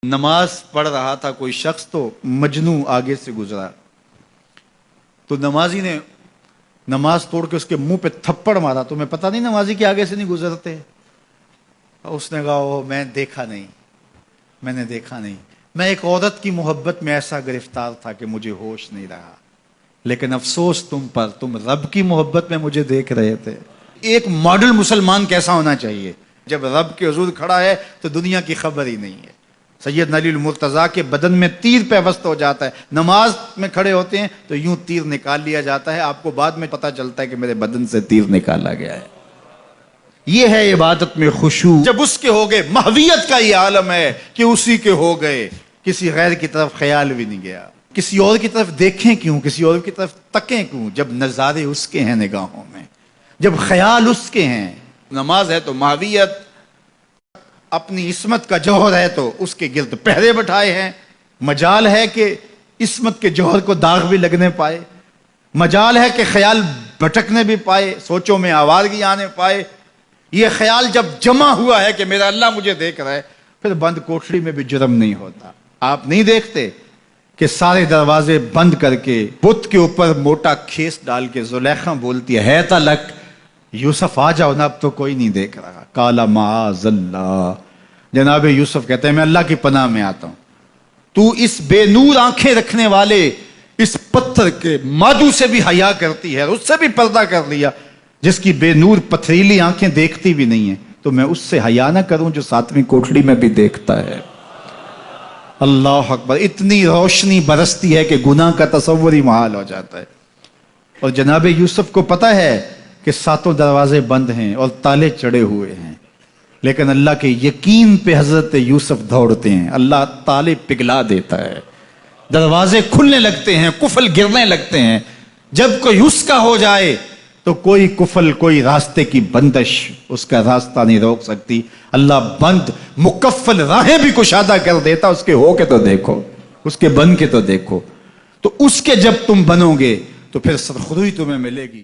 نماز پڑھ رہا تھا کوئی شخص تو مجنو آگے سے گزرا تو نمازی نے نماز توڑ کے اس کے منہ پہ تھپڑ مارا. تمہیں پتہ نہیں نمازی کے آگے سے نہیں گزرتے؟ اس نے کہا میں نے دیکھا نہیں. میں ایک عورت کی محبت میں ایسا گرفتار تھا کہ مجھے ہوش نہیں رہا، لیکن افسوس تم پر، تم رب کی محبت میں مجھے دیکھ رہے تھے. ایک ماڈل مسلمان کیسا ہونا چاہیے؟ جب رب کے حضور کھڑا ہے تو دنیا کی خبر ہی نہیں ہے. سیدنا علی المرتضیٰ کے بدن میں تیر پیوست ہو جاتا ہے، نماز میں کھڑے ہوتے ہیں تو یوں تیر نکال لیا جاتا ہے، آپ کو بعد میں پتہ چلتا ہے کہ میرے بدن سے تیر نکالا گیا ہے. یہ ہے عبادت میں خشوع. جب اس کے ہو گئے، محویت کا یہ عالم ہے کہ اسی کے ہو گئے، کسی غیر کی طرف خیال بھی نہیں گیا. کسی اور کی طرف دیکھیں کیوں، کسی اور کی طرف تکیں کیوں، جب نظارے اس کے ہیں نگاہوں میں، جب خیال اس کے ہیں. نماز ہے تو محویت، اپنی عصمت کا جوہر ہے تو اس کے گرد پہرے بٹھائے ہیں. مجال ہے کہ عصمت کے جوہر کو داغ بھی لگنے پائے، مجال ہے کہ خیال بھٹکنے بھی پائے، سوچوں میں آوارگی آنے پائے. یہ خیال جب جمع ہوا ہے کہ میرا اللہ مجھے دیکھ رہا ہے، پھر بند کوٹھڑی میں بھی جرم نہیں ہوتا. آپ نہیں دیکھتے کہ سارے دروازے بند کر کے بت کے اوپر موٹا کھیس ڈال کے زلیخا بولتی ہے تلک یوسف آ جاؤ نا، اب تو کوئی نہیں دیکھ رہا. کالا معاذ اللہ. جناب یوسف کہتے ہیں میں اللہ کی پناہ میں آتا ہوں، تو اس بے نور آنکھیں رکھنے والے اس پتھر کے مادو سے بھی حیا کرتی ہے، اس سے بھی پردہ کر لیا. جس کی بے نور پتھریلی آنکھیں دیکھتی بھی نہیں ہیں، تو میں اس سے حیا نہ کروں جو ساتویں کوٹھڑی میں بھی دیکھتا ہے. اللہ اکبر. اتنی روشنی برستی ہے کہ گناہ کا تصور ہی محال ہو جاتا ہے. اور جناب یوسف کو پتہ ہے کہ ساتوں دروازے بند ہیں اور تالے چڑھے ہوئے ہیں، لیکن اللہ کے یقین پہ حضرت یوسف دوڑتے ہیں. اللہ تالے پگھلا دیتا ہے، دروازے کھلنے لگتے ہیں، قفل گرنے لگتے ہیں. جب کوئی اس کا ہو جائے تو کوئی قفل، کوئی راستے کی بندش اس کا راستہ نہیں روک سکتی. اللہ بند مکفل راہیں بھی کشادہ کر دیتا. اس کے ہو کے تو دیکھو، اس کے بن کے تو دیکھو. تو اس کے جب تم بنو گے تو پھر سرخروئی تمہیں ملے گی.